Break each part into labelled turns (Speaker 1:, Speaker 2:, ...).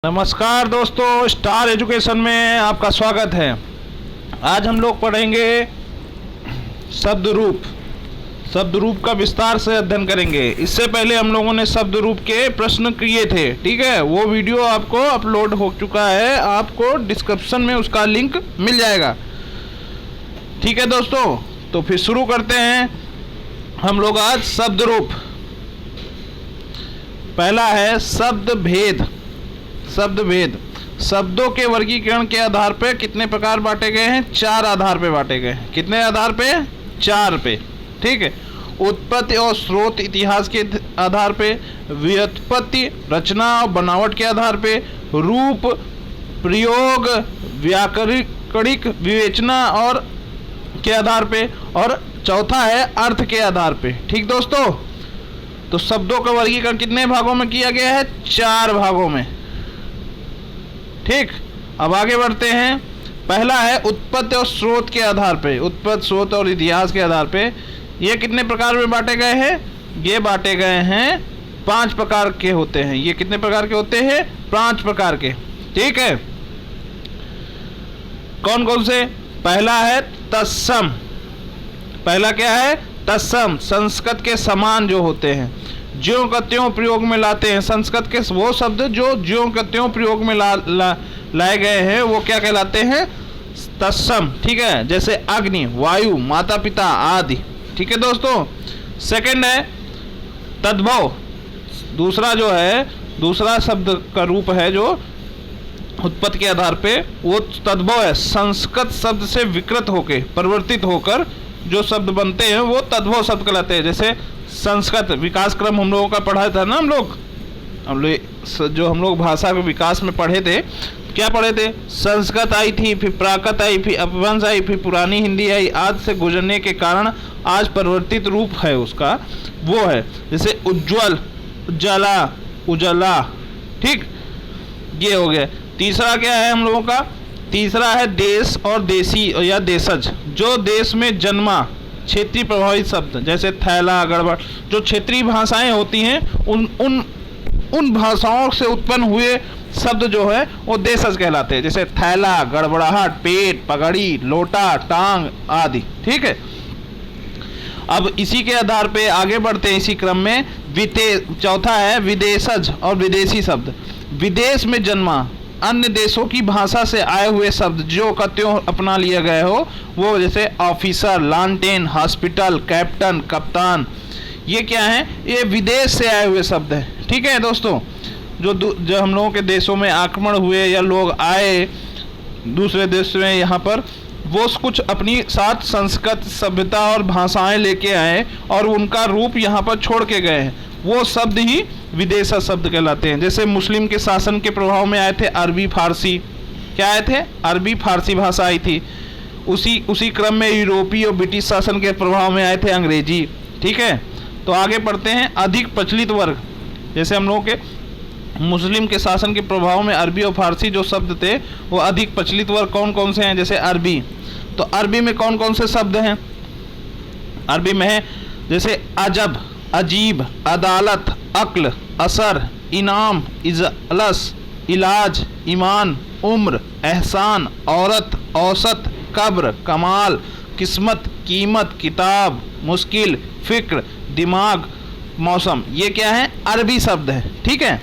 Speaker 1: नमस्कार दोस्तों, star education में आपका स्वागत है। आज हम लोग पढ़ेंगे शब्द रूप का विस्तार से अध्ययन करेंगे। इससे पहले हम लोगों ने शब्द रूप के प्रश्न किए थे, ठीक है। वो वीडियो आपको अपलोड हो चुका है, आपको डिस्क्रिप्शन में उसका लिंक मिल जाएगा, ठीक है दोस्तों। तो फिर शुरू करते हैं हम लोग आज शब्द रूप। पहला है शब्द भेद। शब्दों के वर्गीकरण के आधार पर कितने प्रकार बांटे गए हैं? 4 आधार पे बांटे गए हैं। कितने आधार पे? 4 पे, ठीक है। उत्पत्ति और स्रोत इतिहास के आधार पे, व्युत्पत्ति रचना और बनावट के आधार पे, रूप प्रयोग व्याकरणिक विवेचना और के आधार पे, और चौथा है अर्थ के आधार पे, ठीक दोस्तों। तो शब्दों का वर्गीकरण कितने भागों में किया गया है? 4 भागों में, ठीक। अब आगे बढ़ते हैं। पहला है उत्पत्ति और स्रोत के आधार पे। उत्पत्ति, स्रोत और इतिहास के आधार पे ये कितने प्रकार में बांटे गए हैं? ये बांटे गए हैं 5 प्रकार के होते हैं। ये कितने प्रकार के होते हैं? 5 प्रकार के, ठीक है। कौन कौन से? पहला है तत्सम। पहला क्या है? तत्सम, संस्कृत के समान जो होते हैं, ज्यों का त्यों प्रयोग में लाते हैं। संस्कृत के वो शब्द जो ज्यों का त्यों प्रयोग में लाए गए हैं वो क्या कहलाते हैं? तत्सम, ठीक है। जैसे अग्नि, वायु, माता पिता आदि, ठीक है दोस्तों। सेकंड है तद्भव। दूसरा जो है, दूसरा शब्द का रूप है जो उत्पत्ति के आधार पे, वो तद्भव है। संस्कृत शब्द से विकृत होकर, परिवर्तित होकर जो शब्द बनते हैं वो तद्भव शब्द कहलाते हैं। जैसे संस्कृत विकास क्रम हम लोगों का पढ़ा था ना, जो हम लोग भाषा के विकास में पढ़े थे, क्या पढ़े थे? संस्कृत आई थी, फिर प्राकृत आई, फिर अपभ्रंश आई, फिर पुरानी हिंदी आई। आदि से गुजरने के कारण आज परिवर्तित रूप है उसका, वो है जैसे उज्ज्वल, उजाला, उजला, ठीक, ये हो गया। तीसरा क्या है हम लोगों का? तीसरा है देश और देसी या देशज। जो देश में जन्मा, क्षेत्रीय प्रभावित शब्द, जैसे थैला, गड़बड़, जो क्षेत्रीय भाषाएं होती हैं उन भाषाओं से उत्पन्न हुए शब्द जो है वो देशज कहलाते हैं। जैसे थैला, गड़बड़ाहट, पेट, पगड़ी, लोटा, टांग आदि, ठीक है। अब इसी के आधार पे आगे बढ़ते हैं इसी क्रम में। चौथा है विदेशज और विदेशी शब्द। विदेश में जन्मा, अन्य देशों की भाषा से आए हुए शब्द जो का त्यों अपना लिया गया हो, वो जैसे ऑफिसर, लालटेन, हॉस्पिटल, कैप्टन, कप्तान, ये क्या है? ये विदेश से आए हुए शब्द हैं, ठीक है दोस्तों। जो हम लोगों के देशों में आक्रमण हुए या लोग आए दूसरे देश में, यहाँ पर वो कुछ अपनी साथ संस्कृत, सभ्यता और भाषाएं लेके आए और उनका रूप यहाँ पर छोड़ के गए हैं, वो शब्द ही विदेशी शब्द कहलाते हैं। जैसे मुस्लिम के शासन के प्रभाव में आए थे अरबी फारसी। क्या आए थे? अरबी फारसी भाषा आई थी। उसी क्रम में यूरोपीय और ब्रिटिश शासन के प्रभाव में आए थे अंग्रेजी, ठीक है। तो आगे पढ़ते हैं अधिक प्रचलित वर्ग। जैसे हम लोगों के मुस्लिम के शासन के प्रभाव में अरबी और फारसी जो शब्द थे वो अधिक प्रचलित वर्ग कौन कौन से हैं? जैसे अरबी। तो अरबी में कौन कौन से शब्द हैं? अरबी में है जैसे अजब, अजीब, अदालत, अक्ल, असर, इनाम, इजलस, इलाज, ईमान, उम्र, एहसान, औरत, औसत, कब्र, कमाल, किस्मत, कीमत, किताब, मुश्किल, फिक्र, दिमाग, मौसम। ये क्या है? अरबी शब्द है, ठीक है।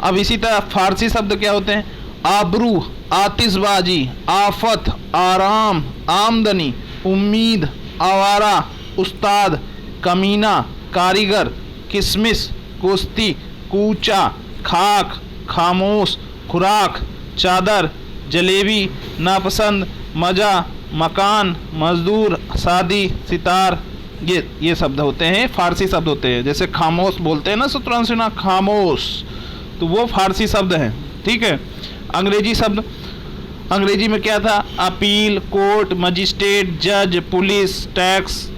Speaker 1: अब इसी तरह फारसी शब्द क्या होते हैं? आबरू, आतिशबाजी, आफत, आराम, आमदनी, उम्मीद, आवारा, उस्ताद, कमीना, कारीगर, किसमिस, कुश्ती, कूचा, खाक, खामोश, खुराक, चादर, जलेबी, नापसंद, मजा, मकान, मजदूर, शादी, सितार, ये शब्द होते हैं, फारसी शब्द होते हैं। जैसे खामोश बोलते हैं ना, सूत्रांश ना, खामोश, तो वो फारसी शब्द हैं, ठीक है। अंग्रेजी शब्द, अंग्रेजी में क्या था? अपील, कोर्ट, मजिस्ट्रेट, जज, पुलिस, टैक्स,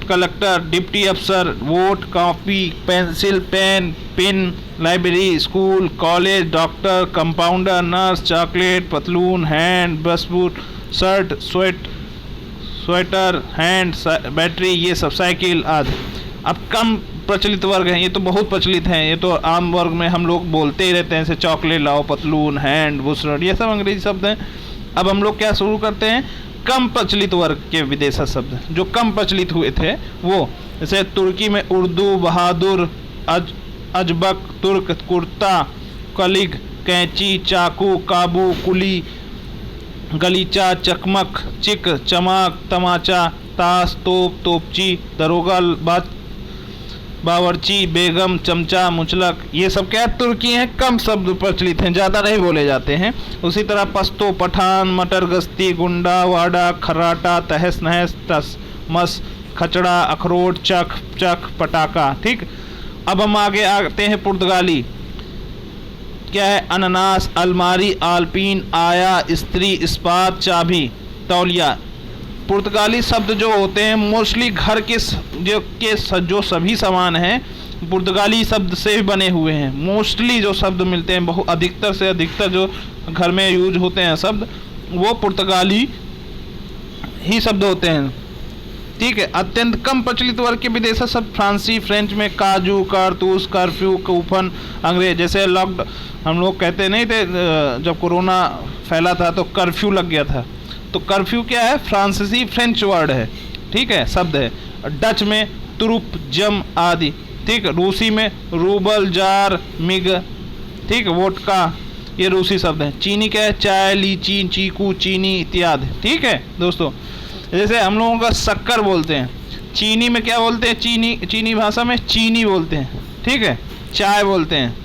Speaker 1: कलेक्टर, डिप्टी अफसर, vote, copy, pencil, pen, pin, library, school, college, doctor, compounder, nurse, chocolate, पतलून, hand, bus boot, shirt, sweater, hand, battery, ये सब, साइकिल आदि। अब कम प्रचलित वर्ग हैं, ये तो बहुत प्रचलित हैं, ये तो आम वर्ग में हम लोग बोलते ही रहते हैं, जैसे चॉकलेट, लाओ, पतलून, हैंड, बुसरट, ये सब अंग्रेजी शब्द हैं। अब हम लोग क्या शुरू करते हैं, कम प्रचलित वर्ग के विदेशी शब्द जो कम प्रचलित हुए थे वो, जैसे तुर्की में उर्दू, बहादुर, अजबक, तुर्क, कुर्ता, कलिग, कैंची, चाकू, काबू, कुली, गलीचा, चकमक, चिक, चमाक, तमाचा, ताश, तोप, तोपची, दरोगा, बावर्ची, बेगम, चमचा, मुचलक, ये सब क्या है, तुर्की हैं, कम शब्द प्रचलित हैं, ज़्यादा नहीं बोले जाते हैं। उसी तरह पश्तो, पठान, मटर गश्ती, गुंडा, वाडा, खर्राटा, तहस नहस, तस मस, खचड़ा, अखरोट, चख चख, पटाखा। ठीक, अब हम आगे आते हैं पुर्तगाली। क्या है, अनानास, अलमारी, आलपीन, आया, स्त्री, इस्पात, चाबी, तौलिया। पुर्तगाली शब्द जो होते हैं मोस्टली घर के जो सभी सामान हैं पुर्तगाली शब्द से ही बने हुए हैं। मोस्टली जो शब्द मिलते हैं, बहुत अधिकतर से अधिकतर जो घर में यूज होते हैं शब्द, वो पुर्तगाली ही शब्द होते हैं। ठीक है, अत्यंत कम प्रचलित वर्ग के विदेशी शब्द फ्रांसी, फ्रेंच में काजू, कारतूस, कर्फ्यू, कूपन, अंग्रेज, जैसे हम लोग कहते नहीं थे जब कोरोना फैला था तो कर्फ्यू लग गया था, तो कर्फ्यू क्या है, फ्रांसीसी फ्रेंच वर्ड है, ठीक है, शब्द है। डच में तुरुप, जम आदि। ठीक, रूसी में रूबल, जार, मिग, ठीक, वोटका, ये रूसी शब्द हैं। चीनी क्या है, चाय, लीची, चीकू, चीनी इत्यादि। ठीक है दोस्तों, जैसे हम लोगों का शक्कर बोलते हैं, चीनी में क्या बोलते हैं, चीनी भाषा में चीनी बोलते हैं। ठीक है, चाय बोलते हैं।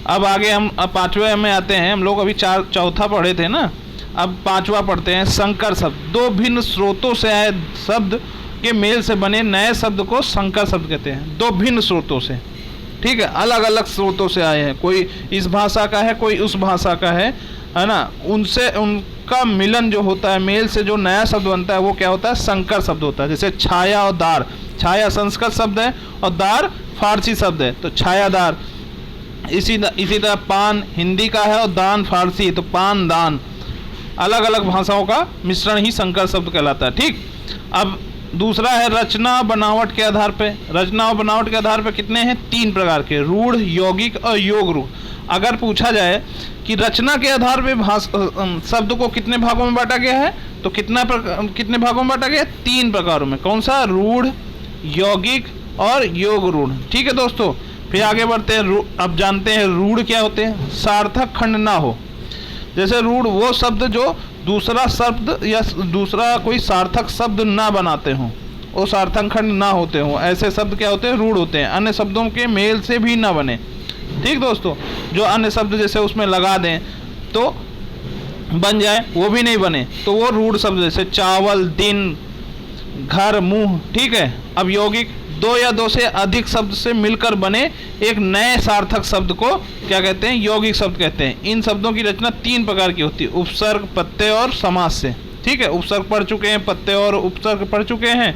Speaker 1: अब आगे हम पांचवे में आते हैं, हम लोग अभी चौथा पढ़े थे ना, अब पांचवा पढ़ते हैं, संकर शब्द। दो भिन्न स्रोतों से आए शब्द के मेल से बने नए शब्द को संकर शब्द कहते हैं। दो भिन्न स्रोतों से, ठीक है, अलग अलग स्रोतों से आए हैं, कोई इस भाषा का है, कोई उस भाषा का है ना, उनसे उनका मिलन जो होता है, मेल से जो नया शब्द बनता है वो क्या होता है, संकर शब्द होता है। जैसे छाया और दार, छाया संस्कृत शब्द है और दार फारसी शब्द है, तो छायादार। इसी तरह पान हिंदी का है और दान फारसी, तो पान दान। अलग अलग भाषाओं का मिश्रण ही संकर शब्द कहलाता है। ठीक, अब दूसरा है रचना बनावट के आधार पे। रचना और बनावट के आधार पे कितने हैं, तीन प्रकार के, रूढ़, यौगिक और योग रूढ़। अगर पूछा जाए कि रचना के आधार पे शब्द को कितने भागों में बांटा गया है, तो कितने भागों में बांटा गया है, तीन प्रकारों में। कौन सा, रूढ़, यौगिक और योग रूढ़। ठीक है दोस्तों, फिर आगे बढ़ते हैं। अब जानते हैं रूढ़ क्या होते हैं, सार्थक खंड ना हो। जैसे रूढ़ वो शब्द जो दूसरा शब्द या दूसरा कोई सार्थक शब्द ना बनाते हों, वो सार्थक खंड ना होते हों, ऐसे शब्द क्या होते हैं, रूढ़ होते हैं। अन्य शब्दों के मेल से भी ना बने। ठीक दोस्तों, जो अन्य शब्द जैसे उसमें लगा दें तो बन जाए, वो भी नहीं बने, तो वो रूढ़ शब्द। जैसे चावल, दिन, घर, मुंह। ठीक है, अब यौगिक, दो या दो से अधिक शब्द से मिलकर बने एक नए सार्थक शब्द को क्या कहते हैं, यौगिक शब्द कहते हैं। इन शब्दों की रचना तीन प्रकार की होती है, उपसर्ग, प्रत्यय और समास से। ठीक है, उपसर्ग पढ़ चुके हैं, प्रत्यय और उपसर्ग पढ़ चुके हैं।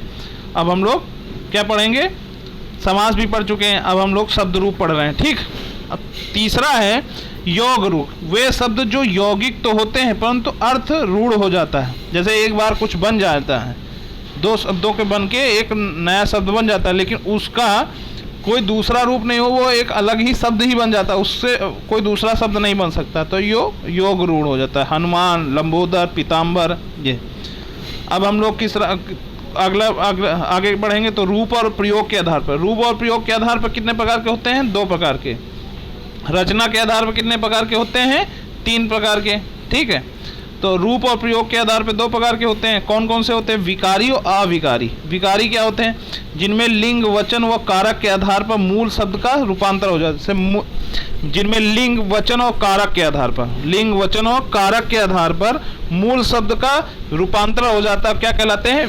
Speaker 1: अब हम लोग क्या पढ़ेंगे, समास भी पढ़ चुके हैं, अब हम लोग शब्द रूप पढ़ रहे हैं। ठीक, अब तीसरा है योग रूप। वे शब्द जो यौगिक तो होते हैं परंतु अर्थ रूढ़ हो जाता है। जैसे एक बार कुछ बन जाता है, दो शब्दों के बन के एक नया शब्द बन जाता है, लेकिन उसका कोई दूसरा रूप नहीं हो, वो एक अलग ही शब्द ही बन जाता है, उससे कोई दूसरा शब्द नहीं बन सकता, तो योग रूढ़ हो जाता है। हनुमान, लंबोदर, पीताम्बर, ये। अब हम लोग किस आगे बढ़ेंगे तो रूप और प्रयोग के आधार पर। रूप और प्रयोग के आधार पर कितने प्रकार के होते हैं, दो प्रकार के। रचना के आधार पर कितने प्रकार के होते हैं, तीन प्रकार के। ठीक है, तो रूप और प्रयोग के आधार पर दो प्रकार के होते हैं। कौन कौन से होते हैं, विकारी और अविकारी। विकारी क्या होते हैं, जिनमें लिंग, वचन व कारक के आधार पर मूल शब्द का रूपांतर हो जाता है। जिनमें लिंग, वचन और कारक के आधार पर, लिंग, वचन और कारक के आधार पर मूल शब्द का रूपांतर हो जाता है, क्या कहलाते हैं,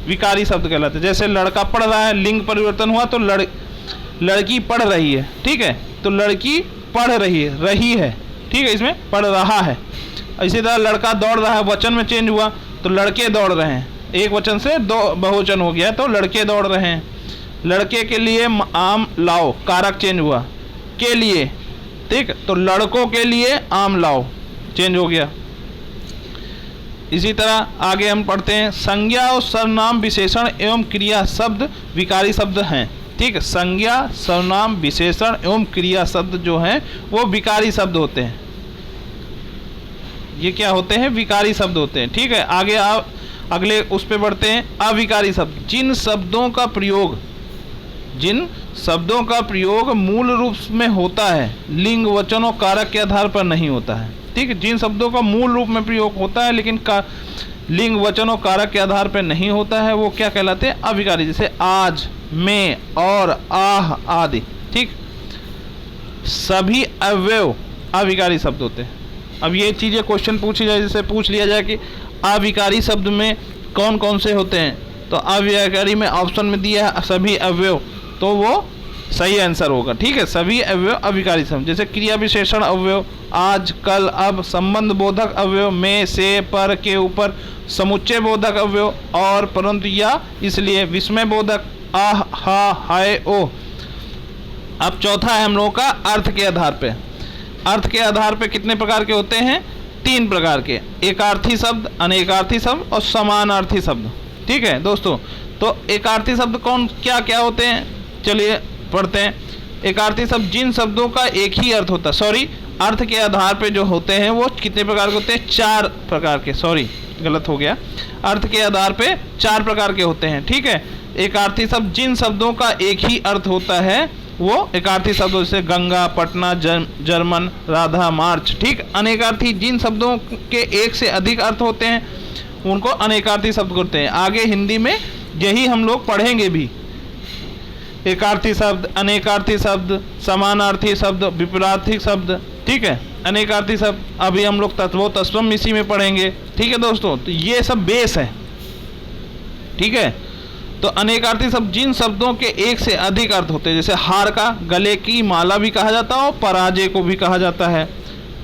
Speaker 1: विकारी शब्द कहलाते हैं। जैसे लड़का पढ़ रहा है, लिंग परिवर्तन हुआ तो लड़की पढ़ रही है। ठीक है, तो लड़की पढ़ रही है। ठीक है, इसमें पढ़ रहा है। इसी तरह लड़का दौड़ रहा है, वचन में चेंज हुआ तो लड़के दौड़ रहे हैं, एक वचन से दो बहुवचन हो गया तो लड़के दौड़ रहे हैं। लड़के के लिए आम लाओ, कारक चेंज हुआ, के लिए। ठीक, तो लड़कों के लिए आम लाओ, चेंज हो गया। इसी तरह आगे हम पढ़ते हैं, संज्ञा और सर्वनाम, विशेषण एवं क्रिया शब्द विकारी शब्द हैं। ठीक है। संज्ञा, सर्वनाम, विशेषण एवं क्रिया शब्द जो हैं वो विकारी शब्द होते हैं। ये क्या होते हैं? विकारी शब्द होते हैं। ठीक है, आगे आप अगले उस पे बढ़ते हैं। अविकारी शब्द, जिन शब्दों का प्रयोग मूल रूप में होता है, लिंग, वचन और कारक के आधार पर नहीं होता है। ठीक है, जिन शब्दों का मूल रूप में प्रयोग होता है लेकिन लिंग, वचन और कारक के आधार पर नहीं होता है, वो क्या कहलाते हैं? अविकारी। जैसे आज, में, और, आह आदि। ठीक, सभी अव्यव अविकारी शब्द होते हैं। अब ये चीज़ें क्वेश्चन पूछी जाए, जैसे पूछ लिया जाए कि अविकारी शब्द में कौन कौन से होते हैं, तो अविकारी में ऑप्शन में दिया है सभी अव्यव, तो वो सही आंसर होगा। ठीक है, सभी अव्यव अविकारी शब्द। जैसे क्रिया विशेषण अव्यव, आज, कल, अब, संबंध बोधक अव्यव, में, से, पर, के, ऊपर, समुच्चय बोधक अव्यव, और, परंतु, या, इसलिए, विस्मय बोधक, आह, हा, हाय, ओ। अब चौथा है हम लोगों का अर्थ के आधार पे। अर्थ के आधार पे कितने प्रकार के होते हैं? 3 प्रकार के, एकार्थी शब्द, अनेकार्थी शब्द और समानार्थी शब्द। ठीक है दोस्तों, तो एकार्थी शब्द कौन क्या क्या होते हैं, चलिए पढ़ते हैं। एकार्थी शब्द जिन शब्दों का एक ही अर्थ होता है, अर्थ के आधार पे जो होते हैं वो कितने प्रकार के होते हैं? 4 प्रकार के, गलत हो गया, अर्थ के आधार पे 4 प्रकार के होते हैं। ठीक है, एकार्थी शब्द जिन शब्दों का एक ही अर्थ होता है वो एकार्थी शब्दों से गंगा, पटना, जर्मन, राधा, मार्च। ठीक, अनेकार्थी जिन शब्दों के एक से अधिक अर्थ होते हैं उनको अनेकार्थी शब्द करते हैं। आगे हिंदी में यही हम लोग पढ़ेंगे भी, एकार्थी शब्द, अनेकार्थी शब्द, समानार्थी शब्द, विपरीतार्थी शब्द। ठीक है, अनेकार्थी शब्द अभी हम लोग तत्वो तत्सम इसी में पढ़ेंगे। ठीक है दोस्तों, तो ये सब बेस है। ठीक है, तो अनेकार्थी शब्द जिन शब्दों के एक से अधिक अर्थ होते हैं, जैसे हार का गले की माला भी कहा जाता है और पराजय को भी कहा जाता है।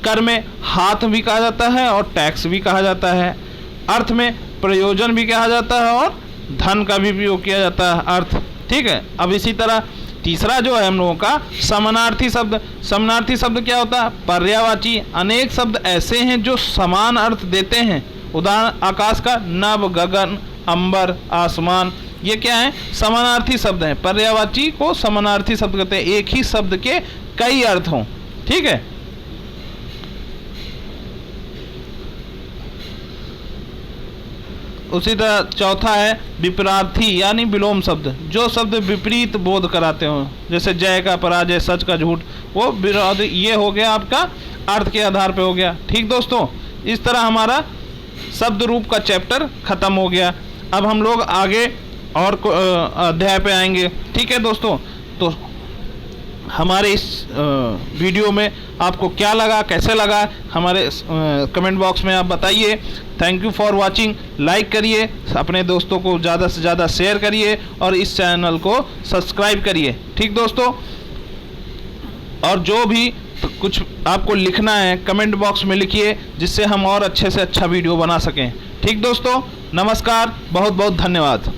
Speaker 1: कर में हाथ भी कहा जाता है और टैक्स भी कहा जाता है। अर्थ में प्रयोजन भी कहा जाता है और धन का भी प्रयोग किया जाता है अर्थ। ठीक है, अब इसी तरह तीसरा जो है हम लोगों का समानार्थी शब्द। समानार्थी शब्द क्या होता है? पर्यायवाची। अनेक शब्द ऐसे हैं जो समान अर्थ देते हैं। उदाहरण आकाश का नभ, गगन, अंबर, आसमान, ये क्या है? समानार्थी शब्द हैं। पर्यायवाची को समानार्थी शब्द कहते हैं, एक ही शब्द के कई अर्थ हों। ठीक है, उसी तरह चौथा है विपरीतार्थी यानी विलोम शब्द, जो शब्द विपरीत बोध कराते हो, जैसे जय का पराजय, सच का झूठ, वो विरोध। ये हो गया आपका अर्थ के आधार पे हो गया। ठीक दोस्तों, इस तरह हमारा शब्द रूप का चैप्टर खत्म हो गया। अब हम लोग आगे और अध्याय पे आएंगे। ठीक है दोस्तों, तो हमारे इस वीडियो में आपको क्या लगा, कैसे लगा, हमारे कमेंट बॉक्स में आप बताइए। Thank you for watching. Like करिए, अपने दोस्तों को ज़्यादा से ज़्यादा शेयर करिए और इस चैनल को सब्सक्राइब करिए। ठीक दोस्तों, और जो भी कुछ आपको लिखना है कमेंट बॉक्स में लिखिए, जिससे हम और अच्छे से अच्छा वीडियो बना सकें। ठीक दोस्तों, नमस्कार, बहुत बहुत धन्यवाद।